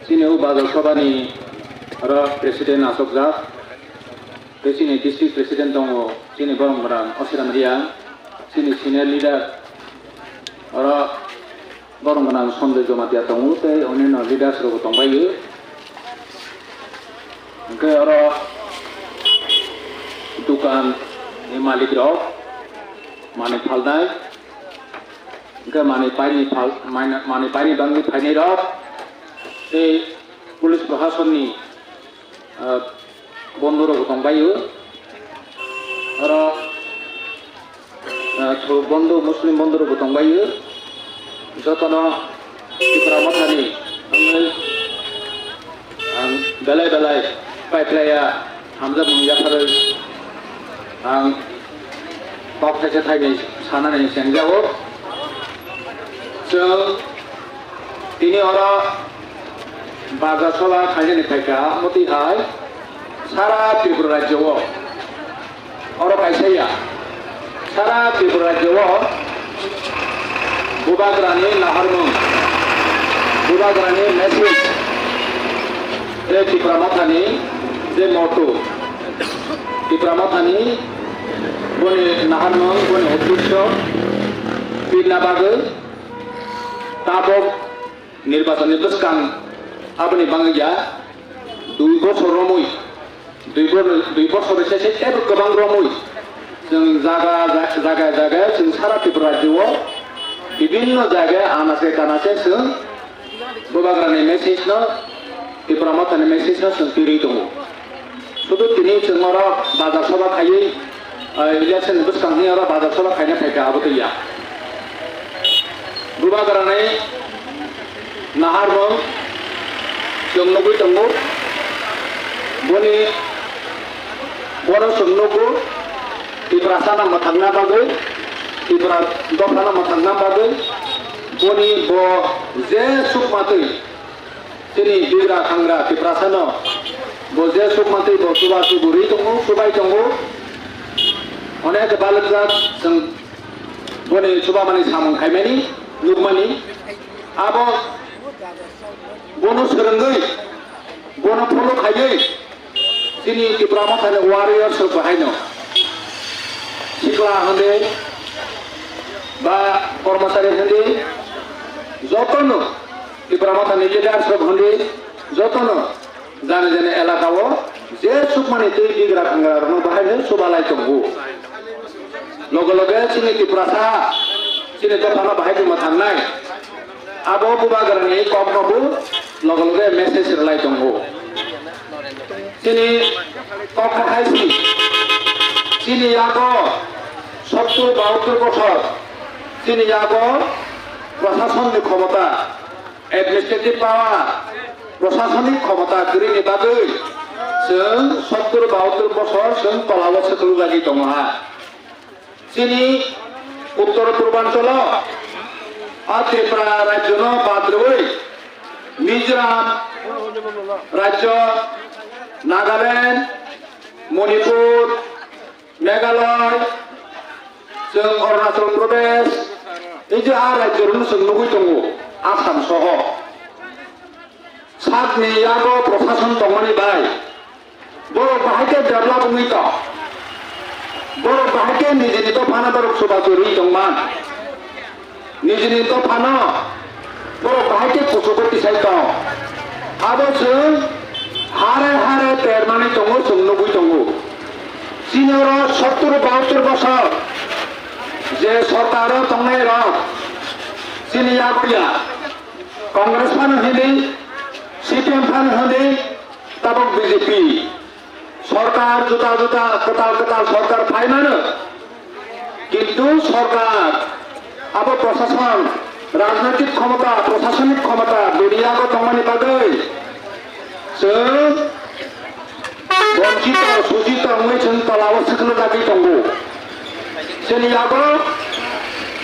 sini Badak Sabani Presiden Asokjak, sini District Presiden Tongo, sini Borong Barang Osiram Ria, sini senior leader Borong Barang Sonde Jomatia Tongo, te onino leaders ro Tongbayu, ke dukan Malik Rock, Mani Paldai, ke Mani Pani Bangi Pani Rock, Police Prahasoni Bondoro Tongbayu, Bondo Muslim Bondoro Tongbayu, Jotono Ipramatani, Belai Paiplaya, Hamza Munjafar, Bob Hajatai, Sana and Sanjao. So, ini Badak Sola Kajani Peka, Moti Hai, Sara Tripura Jawa, Kaisaya, Sara Tripura Jawa, Bubagrani Naharmon, Bubagrani Message, Tripura Matani, De Moto, Tripura Matani, Bone Naharmon, Bone Otusho, Pinabagal, Tabok, Nirbatan Nibuskan. Abani Bangja, Duibo Soromui, Duibo Sorese, ever Gabang Romui, Zaga, Sara Pibrajo, Ibino Zaga, Amase Kanase, Bobagrani message no, Pibramat and message no, Spirito. So the Tini Chamora, Badasola Kaye, Eliason Buscania, Badasola Kaya Peka Abutia. Bobagrani Naharmo. Sungnogu tunggu, boni, bono sungnogu, ibrasana matangna bagai, dokana matangna bagai, boni bo je sukmati, sini bigra kangra ibrasana, bo je sukmati bo subasi buri tunggu, subai tunggu, onek kebalat sung, boni subamani samung kaimeni, lukmani, abo Bono serenggai, bono polo kayai, sini di Pramatan warriors bahayno. Sikla hande, ba kormasari hande, jotono di Pramatan leaders hande, jotono jane elakawo, je sukmani tei di gerakan bahayno subalai tunggu. Logo sini di Prasa, sini jepana bahayno mathanai. Abo Bubagrani Komnobu, Logoge message relate on go. Sini Koka Haisi, Sini Yago, Sotu Bautur Kosor, Sini Yago, Prosason the Komota, Administrative Power, Prosasonik Komota, Green Babu, Sun, Sotu Bautur Kosor, Sun, Palawa Setulagi Tomaha. Sini Uttor Purbanchola. Tripura Rajyo no Padroi, Mizoram Rajyo, Nagaland, Manipur, Meghalaya, Arunachal Pradesh, ini Rajyo nu sungguh tunggu, Assam soho. Saat ni yago prosason tongmani bai, boro bahake develop ngito, boro bahake nijinito pana baruk subasuri tongman. Nijini to pano, boro bahake kusukoti saito. Abo sung, hare permani tongo sungnugui tongo. Sinoro 70-72 বছর যে সরকার tongnai rok, sini yaguya, Congress pan hende, CPM pan hende, tabok BJP. সরকার জুতা কেতাল সরকার পাই মানে, কিন্তু সরকার আবার প্রশাসন রাজনৈতিক ক্ষমতা প্রশাসনিক ক্ষমতা বেরিয়াগো তমানি বাদই বঞ্চিত সুচিত হয়েছেন তলা অবস্থা দাবি তঙ্গু সেনিয়াগো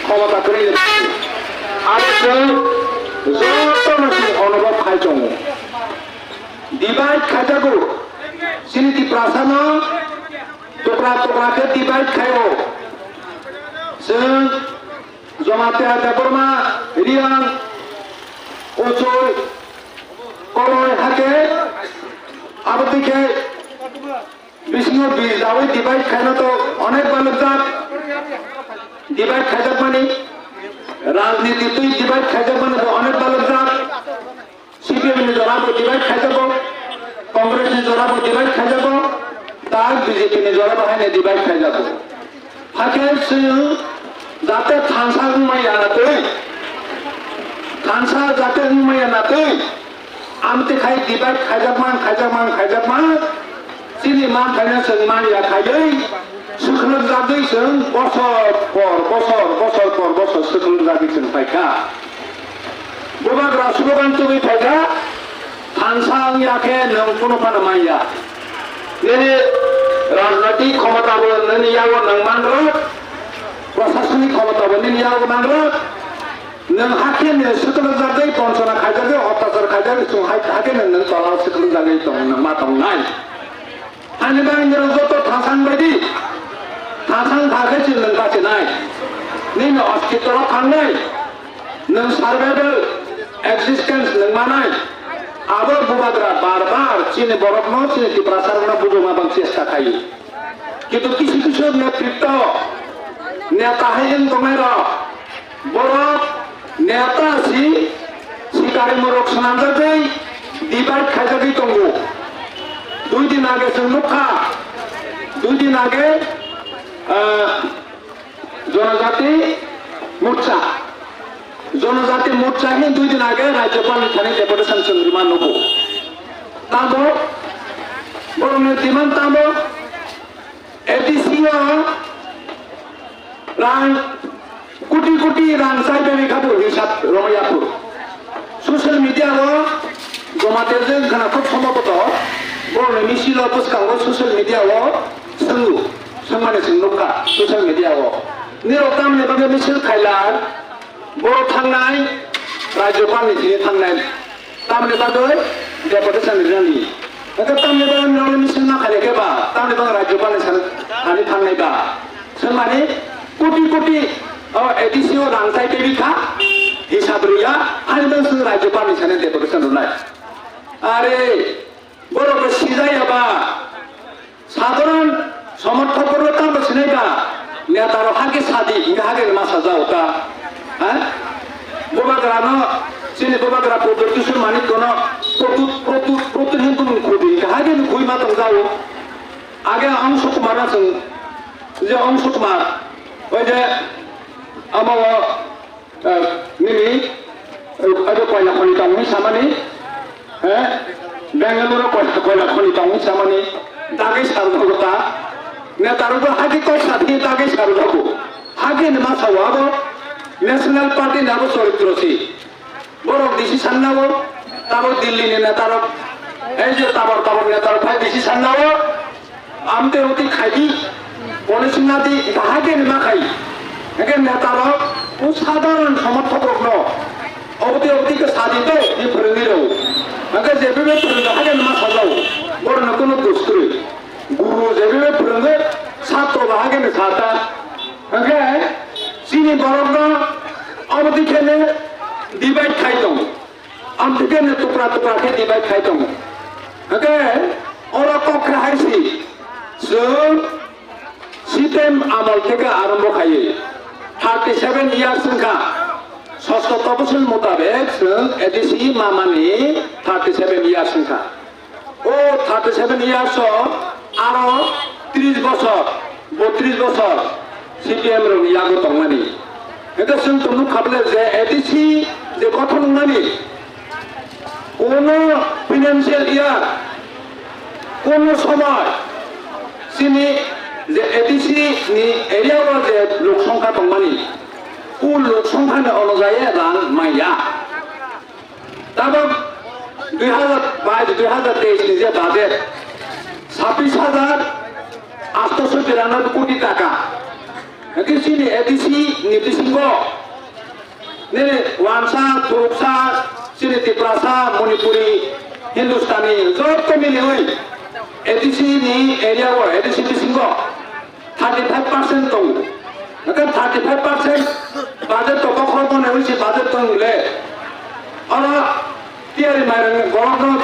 ক্ষমতা করে আর যত অনুভব খাই তঙ্গু ডিভাইড খাইতাগু সিনিতি প্রাসান তোকরাকে ডিভাইড খাইব জমাতে আছে বর্মা রিয়াং ওচল কল থাকে আবদিকে বিষ্ণু বীজ দাওই ডিভাইড খাইনা তো অনেক বালক জাত ডিভাইড খাইজাক মানে রাজনীতি তুই ডিভাইড খাইজাক মানে অনেক বালক জাত সিপিএম নি জড়াবো ডিভাইড খাইজাবো কংগ্রেস নি জড়াবো ডিভাইড খাইজাবো তার বিজেপি নি জড়াবো হয় না ডিভাইড খাইজাবো থাকে যাতে থানসা গুমাইয়া না তুই থানসা যাতে গুমাইয়া না তুই আমতে খাই ডিভাইড খাইজাক মান চিনি মান খাইনা जों मानिया खायै सुखलुं जागै जों बसर पर सुखलुं जागै जों फायखा बोबाग्रा सुबगान तुगै फायखा थानसां याखे नों कोनो फाना माइया नेनि राजनैतिक क्षमताबो नोंनियावो नों मानग्रो प्रशासनिक क्षमताबो नोंनियावो मानग्रो नों हाखे नो सुखलुं जागै पन्सना खायजागै अत्याचार खायजागै जों हाखे नों तलाव सुखलुं जागै दं नों मा दं नाय आंनि बांग्रा जत थासां बायदि थासां थाखै जों नों गासै नाय नों हस्पिटालाव थांनाय नों सार्भाइभेल एक्सिस्टेंस नों मानाय आबो बुबाग्रा बार चीनी बरफनो चीनी तिप्रासारनो बुजुमा बां चेष्टा खायो किन्तु किछु नेतृत्व नेता हायजों दंनाय र बरफ नेता सिकारि मुरुक सनांजागै डिभाइड खायजागै दंगो 2 दिन आगे जों नुखा 2 दिन आगे जनजाति मोर्चा ही 2 दिन आगे राज्यपाल थाने डेपुटेशन संग्रिमा नुको ताबो बरने दिमान ताबो एडीसीओ रां कोटी रां साइबे खाबो हिसाब रमयापुर सोशल मीडिया वो जमातेजों खोनाखौ समबत बरने मिसिल पुस्कांगो सोशल मीडिया वो संमाने जों नुखा सोशल मीडिया वो निरताम ने बागे मिसिल खायलार बर थांनाय राज्यपालनि दिनै थांनाय तामने बागे डेपुटेशन रिजानि नका तामने बागे नले मिसिल ना खायलेकेबा तामने बागे राज्यपालनि सानि थांनायबा संमाने कोटी एडीसीओ रांसाय बेबिखा हिसाब रिया हारिबो जों राज्यपालनि सानि डेपुटेशन रुनाय आरे बर'खौ सिजायाबा साधारण समर्थकफोरबो तांबो सिनायबा नेतारो हागे सादी इंगा हागे मासा जावता হ্যাঁ बोबाग्रानो सिनि बोबाग्रा प्रदुषण मानि कोनो प्रतिनिधिन खुबि हागे खुइ मा दं जावो आगे अंश कुमार जों जे अंश कुमार ओइ जे आमाव निनि अजो कयला खनि दंनि सामानि हे बेंगलुरु कयला खनि दंनि सामानि दागे सारगोता नेतारबो हागे कय साथि दागे सारगो हागे मा सावाबो नेशनल पार्टी नाबो चरित्रसी बरफ दिसि सान्नावो ताबो दिल्ली नेतारक এই যে তাবর নেতার ভাই দিসি সান্নাवो আমতে অতি খাইদি পলিসিনাদি হাগে না খাই একে নেতারক ও সাধারণ সমর্থক ন অবতি সাদিতে ই ফরেনিরো আগে যেভাবে ফরেন হাগে না সাজাও বড় না কোনো দুষ্টুরি গুরু যেভাবে ফরেন ছাত্র হাগে না ছাতা আগে চিনি বরফ अवधि खेले डिवाइड खाई दं आमते ने टुकड़ा के डिवाइड खाई दं ओके और कखरा हाइसी जों सिस्टेम आमल থেকে आरंभ खायो 37 ইয়ার্स संखा ষষ্ঠ তফসিল মোতাবেক जों एडीसी मामानि 37 ইয়ার্স संखा ও 37 ইয়ার্স আরো 30 বছর 32 বছর সিপিএম রং ইয়াগো দंमानि এটা শুনতো খাবলে যে এডিসি যে গঠন মানে কোন ফিনান্সিয়াল ইয়ার কোন সময় চিনি যে এডিসি নি এরিয়াও যে লোক সংখ্যা দं মানে কোন লোক সংখ্যা অনুযায়ী রান মাইয়া তারপর 2022-2023 নি যে বাজেট 26,892 কোটি টাকা Sini edisi Nibisingo, ini Wansa, Turuksa, sini Tiprasa, Manipuri, Hindustani, Zot Kemiliwi, edisi ini area wo edisi Bisingo, 35% dong, maka 35% budget to kokron na wisi budget dong le, orang tiari main golongan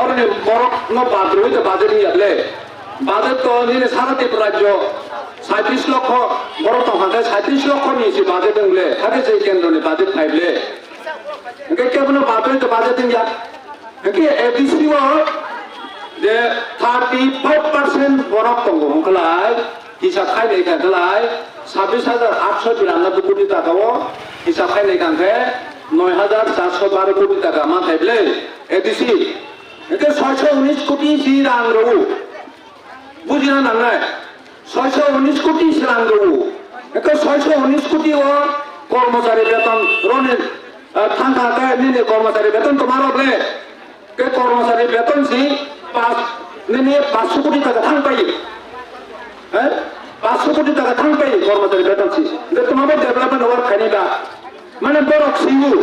অরণ্য বরফ বাদ রয়েছে budget নিয়ে budget তো নিলে সারা ত্রিপুরা রাজ্য 37 লক্ষ বড় তফাতে 37 লক্ষ নিয়েছি বাজেট হলে থাকে সেই কেন্দ্রনি বাজেট ফাইলে কেবল বাজেট ইন্ডিয়া এডিসিও যে 35% বরফ দङ হংখলাय হিসাব খাইनाय खालाय 26,892 কোটি টাকাও হিসাব খাইनाय কাंखे 9,412 কোটি টাকা मा थाइबले एडिसि একে 619 কোটি সি রাং রউ বুঝিনা নাংনাय 619 কোটি সি রাং রউ একে 619 কোটি ও কর্মচারী বেতন রনে থাকা কে নিনে কর্মচারী বেতন তোমারবলে কে কর্মচারী বেতন সি 500 কোটি টাকা থাকপাই হ্যাঁ 500 কোটি টাকা থাকপাই কর্মচারী বেতন সি যে তোমাদের ডেভেলপমেন্ট ওয়ার্ক খানিবা মানে বড়ক সিউ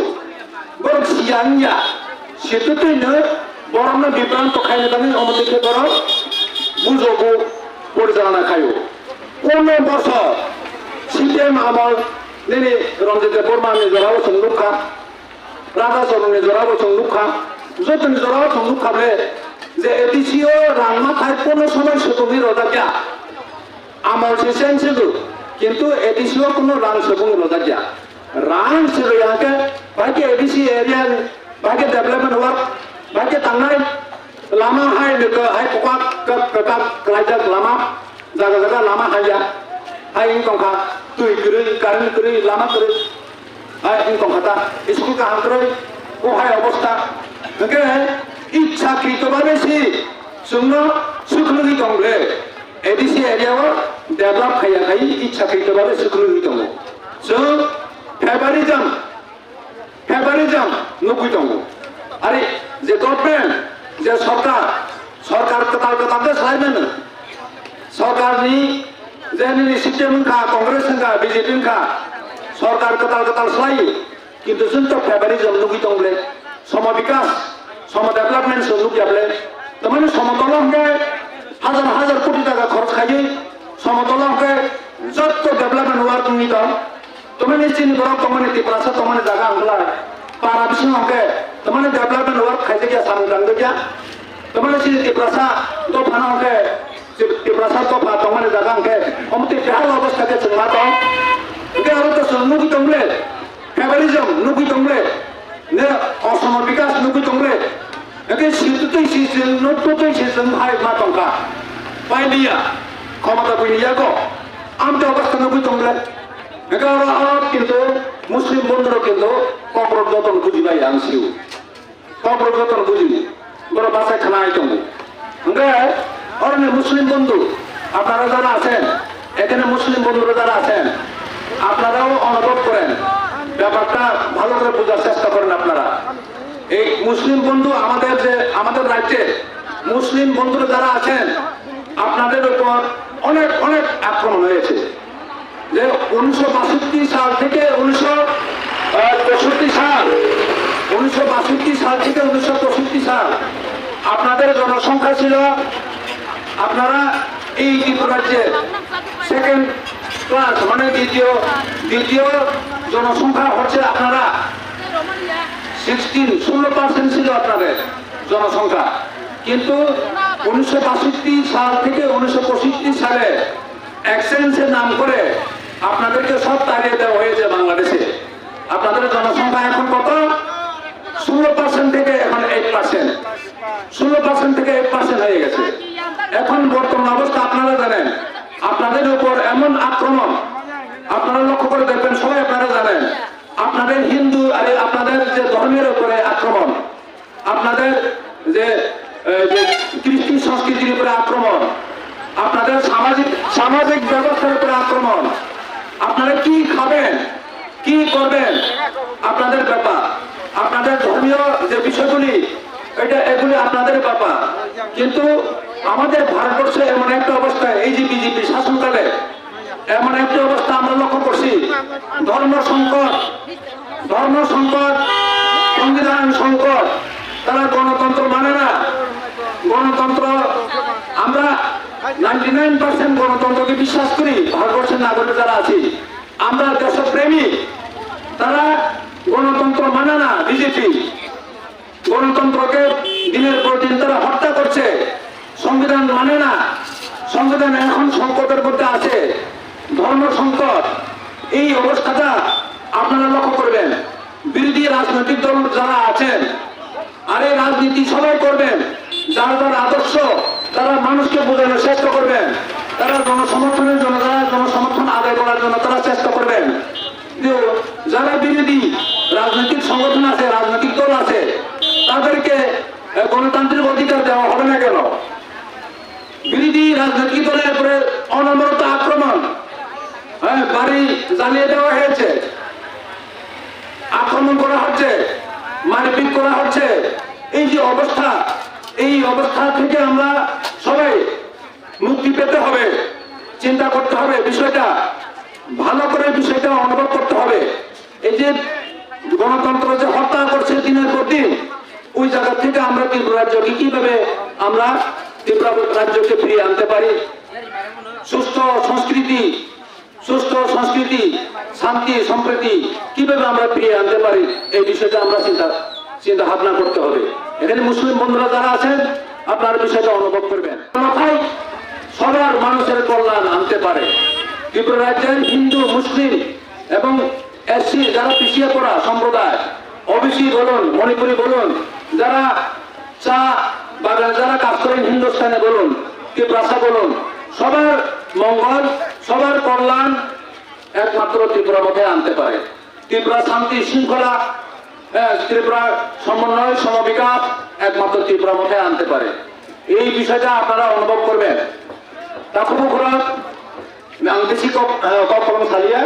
বড়ক সিয়ানিয়া সেতুতেইনো বড়মনা বিভ্রান্ত খাইনে দানি অমদিকে বড় বুঝবো পরিচালনা খাইও কোন বছর সিপিএম আমল নেনে রঞ্জিত বর্মা নিজরাও সংলুকা রাধা চরণ নিজরাও সংলুকা যত নিজরাও সংলুকাবে যে এডিসিও রাংমা খাই কোনো সময় সেতুমি রোজা আমল শেষেন সেতু কিন্তু এডিসিও কোনো রাং সেতুমি রোজা রাং সেতু ইয়াকে বাকি এডিসি এরিয়া বাকি ডেভেলপমেন্ট ওয়ার্ক বাকি তাंनाय लामा हाय लोगो हाय कका क्लाइजाक लामा जागा जागा लामा हाया हाय इंकंखा तुई गृ कारेन्ट गृ लामा गृ हाय इंकंखाता स्कुल का हांग्रय ओ हाय अवस्था नगे इच्छा कृतभाবে সি जोंनो सुखलुगि दंले एडिसि एरियाव डेभलप खायाखै इच्छा कृतभाবে सुखलुगि दङ जों फेभारिजम नुगुइ दङ আরে যে গভর্নমেন্ট যে সরকার কতাল সালাইবেন সরকারনি যে সিস্টেম খা কংগ্রেস খা বিজেপি খা সরকার কতাল সালাই কিন্তু जों তো फेभारिजम नुगुइ दंले सम विकास सम डेभलपमेंट नुगुयाबले तमाने समतलंगे हाजार कोटी टाका खरच खायो समतलंगे जत्तो डेभलपमेंट वार्क नि दं तमाने चिनि बरक तमाने तिप्रासा तमाने जागा अंगला para bisingke तमाने डेभलपमेंट वर्क खाइसे क्या सामगान गया तमाने सि तिप्रासा तो फानांके तिप्रासा तो फा तमाने जागांके हमते बेहाल अवस्था के जोंना दं के आरो तो नुगुइ दंले फेभारिजम नुगुइ दंले ने असम विकास नुगुइ दंले एके सितुतै सिजन नतुतै सिजन हाय मा दंका पाइलिया क्षमता बइनियाको आमते अवस्था नुगुइ दंले एके आरो किन्तु मुस्लिम बंधुरा किन्तु कम्प्रोट जतन बुझिबाय आं सिउ कम्प्रोट जतन बुझिनि बड़ बासाय खानाय दङ ओमफ्राय अरने मुस्लिम बंधु আপনারা যারা আছেন এখানে মুসলিম বন্ধুরা যারা আছেন আপনারাও অনুভব করেন ব্যাপারটা ভালো করে বোঝার চেষ্টা করেন আপনারা এই মুসলিম বন্ধু আমাদের রাজ্যে মুসলিম বন্ধুরা যারা আছেন আপনাদের উপর অনেক আক্রমণ হয়েছে যে 1962 সাল থেকে 1965 সাল 1962 সাল থেকে 1965 সাল আপনাদের জনসংখ্যা ছিল আপনারা এই ত্রিপুরা রাজ্যে সেকেন্ড ক্লাস মানে দ্বিতীয় জনসংখ্যা হচ্ছে আপনারা 16% ছিল আপনাদের জনসংখ্যা কিন্তু 1962 সাল থেকে 1965 সালে এক্সচেঞ্জের নাম করে আপনাদেরকে সব তাড়িয়ে দেওয়া হয়েছে বাংলাদেশে আপনাদের জনসংখ্যা এখন কত 16% থেকে এখন 8% 16% থেকে 8% হয়ে গেছে এখন বর্তমান অবস্থা আপনারা জানেন আপনাদের উপর এমন আক্রমণ আপনারা লক্ষ্য করে দেখবেন সবাই আপনারা জানেন আপনাদের হিন্দু আর আপনাদের যে ধর্মের উপরে আক্রমণ আপনাদের যে কৃষ্টি সংস্কৃতির উপরে আক্রমণ আপনাদের সামাজিক ব্যবস্থার উপরে আক্রমণ আপনারা কি খাবেন কি করবেন আপনাদের ব্যাপার আপনাদের ধর্মীয় যে বিষয়গুলি এগুলি আপনাদের ব্যাপার কিন্তু আমাদের ভারতবর্ষে এমন একটা অবস্থা এই যে বিজেপি শাসনকালে এমন একটা অবস্থা আমরা লক্ষ্য করছি ধর্ম সংকট সংবিধান সংকট তারা গণতন্ত্র মানে না গণতন্ত্র আমরা 99% গণতন্ত্রকে বিশ্বাস করি ভারতবর্ষের নাগরিক যারা আছি আমরা দেশপ্রেমী তারা গণতন্ত্র মানে না বিজেপি গণতন্ত্রকে দিনের পর দিন তারা করছে, সংবিধান মানে না, সংবিধান এখন সংকটের মধ্যে আছে, ধর্ম সংকট। এই অবস্থাটা আপনারা লক্ষ্য করবেন। বিরোধী রাজনৈতিক দল যারা আছেন, আর এই রাজনীতি সবাই করবেন, যারা যারা আদর্শ, তারা মানুষকে বোঝানোর চেষ্টা করবেন, তারা জনসমর্থনের জন্য, যারা জনসমর্থন আদায় করার জন্য তারা চেষ্টা করবেন। যারা বিরোধী রাজনৈতিক সংগঠন আছে, রাজনৈতিক দল আছে, তাদেরকে গণতান্ত্রিক অধিকার দেওয়া হবে না কেন? বিরোধী রাজনৈতিক দলের উপরে অনবরত আক্রমণ, বাড়ি জ্বালিয়ে দেওয়া হয়েছে, আক্রমণ করা হচ্ছে, মারপিট করা হচ্ছে। এই যে অবস্থা, এই অবস্থা থেকে আমরা সবাই মুক্তি পেতে হবে, চিন্তা করতে হবে, বিষয়টা ভালো করে বিষয়টা অনুভব করতে হবে। এই যে গণতন্ত্র যে হত্যা করছে দিনের পর দিন, ওই জায়গা থেকে আমরা ত্রিপুরা রাজ্যকে কিভাবে আমরা ত্রিপুরা রাজ্যকে ফিরিয়ে আনতে পারি, সুস্থ সংস্কৃতি, শান্তি সম্প্রীতি কিভাবে আমরা ফিরিয়ে আনতে পারি, এই বিষয়টা আমরা চিন্তা ভাবনা করতে হবে। এখানে মুসলিম বন্ধুরা যারা আছেন, আপনার বিষয়টা অনুভব করবেন। মাথায় সবার মানুষের কল্যাণ আনতে পারে। ত্রিপুরা রাজ্যের হিন্দু, মুসলিম এবং এসসি যারা পিছিয়ে পড়া সম্প্রদায়, ওবিসি বলুন, মণিপুরি বলুন, যারা চা বাগানে যারা কাজ করেন, হিন্দুস্তানে বলুন, ত্রিপুরা বলুন, সবার মঙ্গল, সবার কল্যাণ একমাত্র ত্রিপুরার মধ্যে আনতে পারে। ত্রিপুরা শান্তি শৃঙ্খলা, ত্রিপুরা সমন্বয় সমবিকাশ একমাত্র ত্রিপুরার মধ্যে আনতে পারে। এই বিষয়টা আপনারা অনুভব করবেন। তাকুরা বেশি কম সালিয়া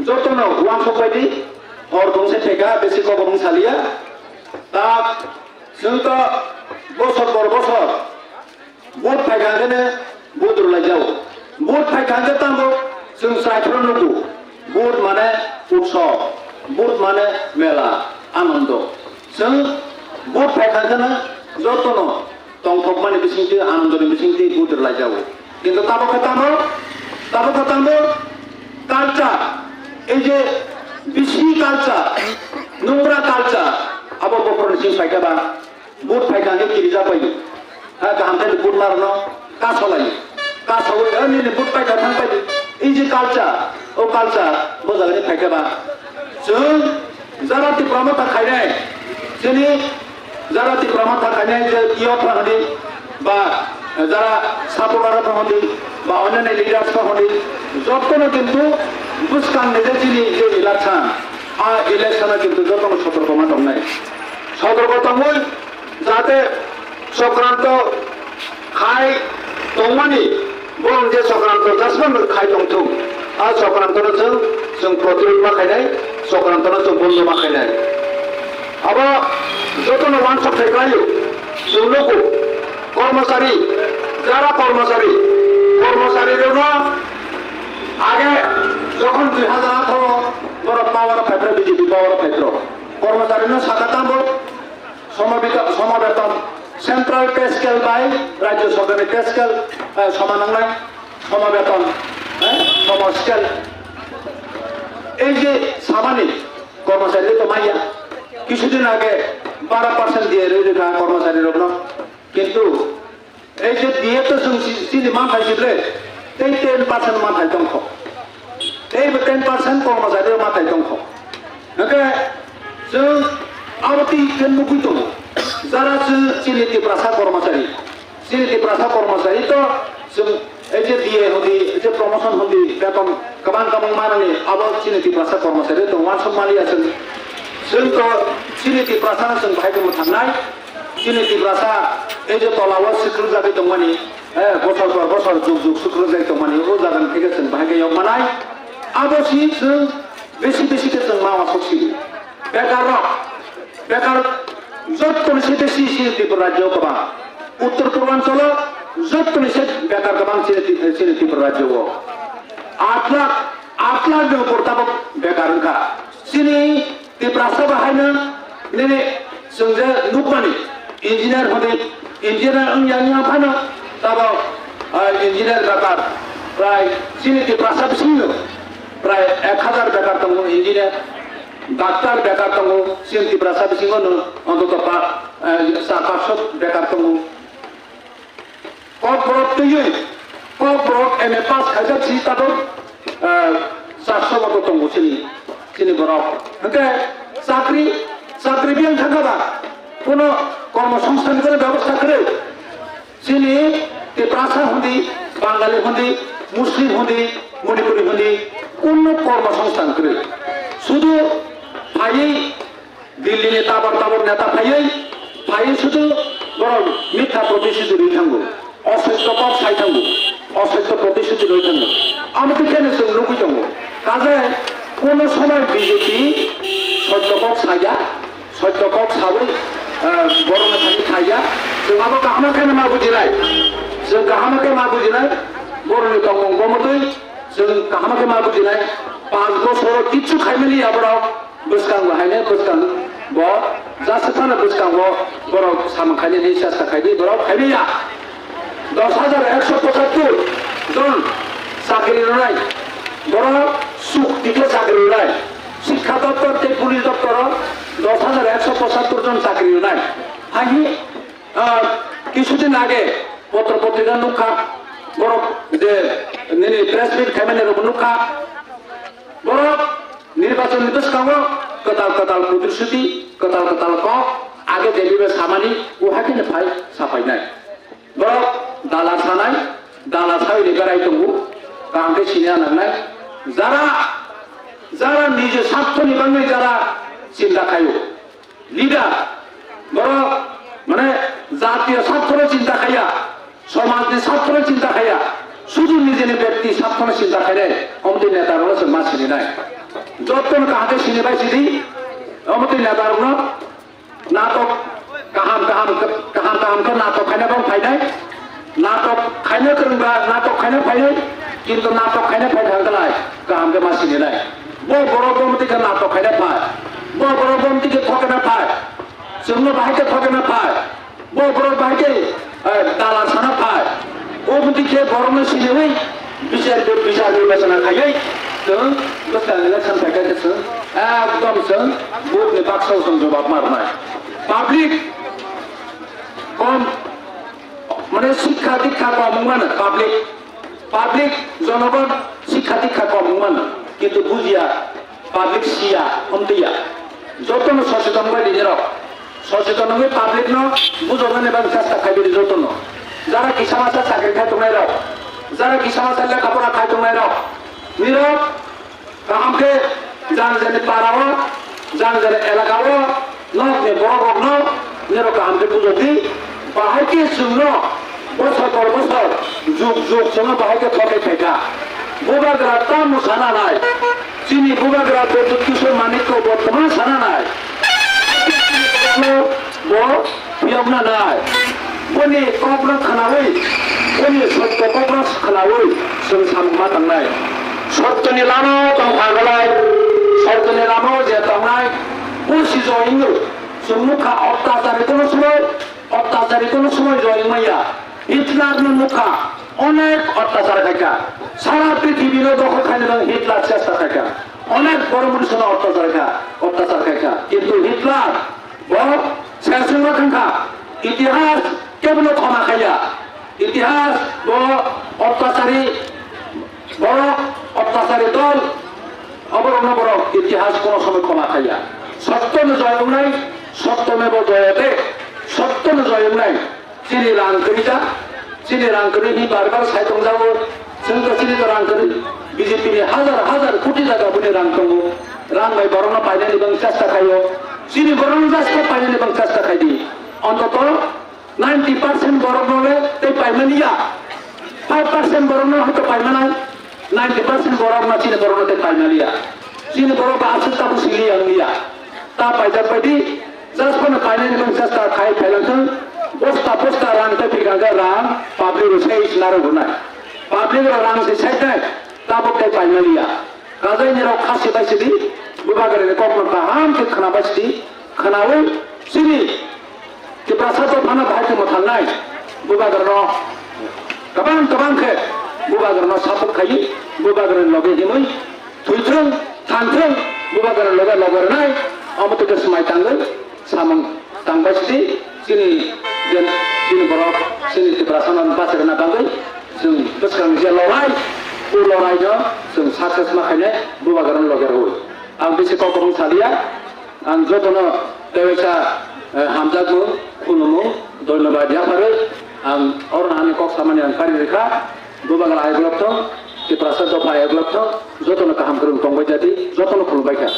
যতন ওয়ান সবাইটি হর গংসে ঠেকা বেশি কম সালিয়া তা जोंथ' বছর পর বছর ভোট ফাইखांगोनो ভোট রুলাই যাও ভোট ফাইखांगो तांबो जों साफ्रोमबो ভোট মানে উৎসব ভোট মানে মেলা आनंद जों ভোট फाइखांगोनो যতন তংথক মানে বিসিংতি আনন্দनि বিসিংতি ভোট রুলাই যাও কিন্তু তাবো কালচার এই যে বিশি কালচার নোংরা কালচার আবো বকরनि सिं फाइखाबा ভোট फाइखांगो गिरि जाबायो हा गाहामथाय भोट मारनो कासावो नि भोट फाइखा थांबाय এই যে কালচার ও কালচার मोजाङै फाइखाबा जों যারা ত্রিপুরা খাইনাय जोंनि যারা ত্রিপুরা খাইনাय যে ইয়ফানি বা যারা সাপোর্টাররা হলি বা অন্যান্য লিডার্সরা হলি যতক্ষণ কিন্তু বুঝকাंनाय যিনি যে ইলেকশন আর ইলেকশনে কিন্তু যতক্ষণ সতর্কতা দंनाय সতর্কতামূল যাতে সংক্রান্ত খাই দंमानि বরং যে সংক্রান্ত গাसैबो খাই दंथों আর সংক্রান্তनो जों प्रतिरोध माखायनाय সংক্রান্তनो जों बन्द माखायनाय अब যতক্ষণ ওয়ান সপ্তাহ গাयो जों लोगो কর্মচারী যারা কর্মচারীদেরও আগে যখন 2018 বড় power factor BJP power factor কর্মচারীদের সাকাতাম্বো সমবেতন সেন্ট্রাল পে স্কেল বাই রাজ্য সরকারের পে স্কেল সমানাংনায় সমবেতন সম স্কেল এই যে সামানিক কর্মচারী তো মাইয়া কিছুদিন আগে 12% দিয়ে রেখা কর্মচারীর ওপর কিন্তু এই যে দিয়ে তো চিনি মাথায় দিলে এই 10% মাথায় দংখ এই 10% কর্মচারীর মাথায় দংখ ওকে जों आवती केनमुकुई दङ যারা চিনি ত্রিপুরা কর্মচারী তো जों এই যে দিয়ে হলি এই যে প্রমোশন হলি বেতন गोबां माननि आबो चिनि ত্রিপুরা কর্মচারী दङ मानसमालि आछन जोंथ' चिनि ত্রিপুরা जों बाहायदों थांनाय चिनि ত্রিপুরা এই যে তলাवा सिक्रुल जाबाय दंमानि बছर पर बছर जुग जुग सिक्रुल जाबाय दंमानि ओ जागोन थिगे जों बाहायगायाव मानाय आबोसि जों बेसि जों मावा सखि बेकार যতক্ষণ সে বেশি ত্রিপুরা রাজ্য গোबां উত্তর পূর্বাঞ্চল যতক্ষণ সে বেকার गोबां ত্রিপুরা রাজ্য 8 लाख উপর তাবক বেকার ओंखा চিনি ত্রিপুরা बाहायनो दिनै जों जे नुकमानि इन्जिनियार हदि इन्जिनियार ओंयानिया फानो ताबो इन्जिनियार बेकार प्राय चिनि त्रिपुरा बिसिनो प्राय 1000 बेकार दङ इन्जिनियार ডাক্তার বেকার দङ চিনি ত্রিপুরা बिसिङावनो অন্তত 500 বেকার दङ kok borok tuyui kok borok MA pass kaja si tado sakso moto tunggu sini borok oke চাকরি বিয়ান থাকা কোন কর্মসংস্থান করে ব্যবস্থা করে চিনি প্রাচা হন্দি বাঙালি হন্দি মুসলিম হন্দি মণিপুরি হন্দি কোন কর্মসংস্থান করে শুধু ভাইয়েই দিল্লি নেতা বার্তাবর নেতা ভাইয়েই শুধু বরং মিথ্যা প্রতিশ্রুতি রয়ে থাকবো অসত্য পথ ছাই থাকবো অসত্য প্রতিশ্রুতি রয়ে থাকবো আমি তো কেন লুকুই থাকবো কাজে কোন সময় বিজেপি সত্যপথ ছাইয়া সত্যপথ সাবই গরমে থাকি খাইয়া जों आबो गाहामाखै मा बुजिनाय जों गाहामाखै मा बुजिनाय बर'नि गमतै जों गाहामाखै मा बुजिनाय 5 বছর কিচ্ছু খাইমেলি আবরাव বসকাं हायने बसकां ब जासे थाना बसकां बर' सामखायनि नि सेस्ता खायदि बर' खायनिया 10,175 জন চাকরি নাই बर' সুখ দিকে চাকরি নাই শিক্ষা দপ্তর থেকে পুলিশ দপ্তর 10,175 জন চাকরি নাই আহি কিছুদিন আগে পত্র পত্রিকা নুখা বড় যে প্রেস মিট খাইমেনের নুখা বড় নির্বাচন নির্দেশকাঙ্গ কতাল প্রতিশ্রুতি কতাল ক আগে দেবিবে সামানি উহাকে ফাই সাফাই নাই বড় দালা সানাই দালা সাইলে বেড়াই দঙ্গু কামকে সিনে আনাই যারা নিজে স্বার্থ নিবাঙ্গে যারা চিন্তা খাইও লিডার বড় মানে জাতীয় স্বার্থরে চিন্তা খাইয়া সমাজের স্বার্থরে চিন্তা খাইয়া শুধু নিজের ব্যক্তি স্বার্থরে চিন্তা খাইলে অমতি নেতার মা চিনি নাই যতন কাহাকে চিনি পাইছি দি অমতি নেতার নাটক কাহামকে নাটক খাইনে বং ফাইনাই নাটক খাইনে করবা নাটক খাইনে ফাইনাই কিন্তু নাটক খাইনে ফাই থাকলাই কাহামকে মা চিনি নাই বড় বমতিকে নাটক খাইনে পায় বড় বমতিকে ঠকে না পায় जोंनो बाहायके थगेना पाय बर बाहायके दाला साना पाय ओ बुदिके बरनो सिनेवै बिचार बिचारना खायै जों दस्ता इलेक्शन फैखायके जों एकदम जों बुकनि बाक्साव जों जवाब मारनाय पाब्लिक कम माने शिक्षा दीक्षा कममोन पाब्लिक जनगण शिक्षा दीक्षा कममोन किन्तु बुजिया पाब्लिक सिया हमदैया जतन सचेतन बायदि जेराव सचेतन हয়ে পাবলিক ন বুঝবেন এবং চেষ্টা খাইবে যতন যারা কিসামাসা চাকরি খাই তোমরা রাও যারা কিসামাসা লেখাপড়া খাই তোমরা রাও নীরব কামকে জানে পারাও জানে এলাকাও নকে বড় ন নীরব কামকে বুঝতি বাহাইকে শুন বছর পর বছর যুগ সঙ্গে বাহাইকে ঠকে ফেকা বুবাগ্রা তা মুসানা নাই চিনি বুবাগ্রা বিদ্যুৎ কিশোর মানিক্য বর্তমান সানা নাই bo piamna nai boni kopna khanawi boni satya kopna khanawi जों साममा थांनाय सत्यनि लामायाव थांफागलाय सत्यनि लामायाव जे थांनाय बुसि जयिङो जों मुखा अत्याचारिखौनो समय जयिङैया हिटलारनि मुखा अनेक अत्याचार खायखा सारा पृथ्वीनो दखल खायनो हिटलार चेष्टा खायखा अनेक बड़ मनुष्यनो अत्याचार खायखा किन्तु हिटलार सेसुंगा खांखा इतिहास केवल क्षमा खाया इतिहास अत्याचारी दल अवरम्भ बड़ इतिहास को समय क्षमा खाया सत्यन जयनाय सत्यमेव जयते सत्यन जयनाय चिनी रांकरी ही बार साइथं जाओ जों चिनी रांकरी बीजेपी हजार कोटी जागा बुनि रां दङ रां बाय बरना पाइनायनि बं चेष्टा खायो চিনি বরং রাস্তা পাইনি এবং চেষ্টা খাইদি অন্তত 90% বরংলে তাই পাইমানিয়া 5% বরং হয়তো পাইমানাই 90% বরং না চিনি বরং তাই পাইমানিয়া চিনি বরং আছে তা বুঝিলি আনিয়া তা পাইজার পাইদি জাস্ট কোন পাইনানি এবং চেষ্টা খাই খাইলাম বস্তা রাং তাই ফিগাঙ্গা রাং পাবলিক সেই নারো গুনাই পাবলিক রাং সে সাইডাই তা বকতাই পাইমানিয়া কাজাই নিরাও খাসি পাইছিদি बुबागरे कमन गाहाम के खोनाबासि खोनावै सिनि के प्रसादो फाना भाइके मथांनाय बुबागरनो गोबां के बुबागरनो सापक खायि बुबागरे लगे हिमै थुइथ्रों थांथ्रों बुबागरे लगे लगरनाय अमतके समाय तांगै सामं तांबासि sini dan sini borok sini perasaan pasir na bangkai sing sekarang dia lorai nya sing sukses makanya bubagaran loger hui ang bisi kau kong salia ang jotono dewasa hamzatmu kunumu ধন্যবাদ জাপারে ang orang hani kok sama yang kari reka bubagaran air gelap di perasaan dopa air gelap jotono kaham kerun kong bajati jotono kulu baiknya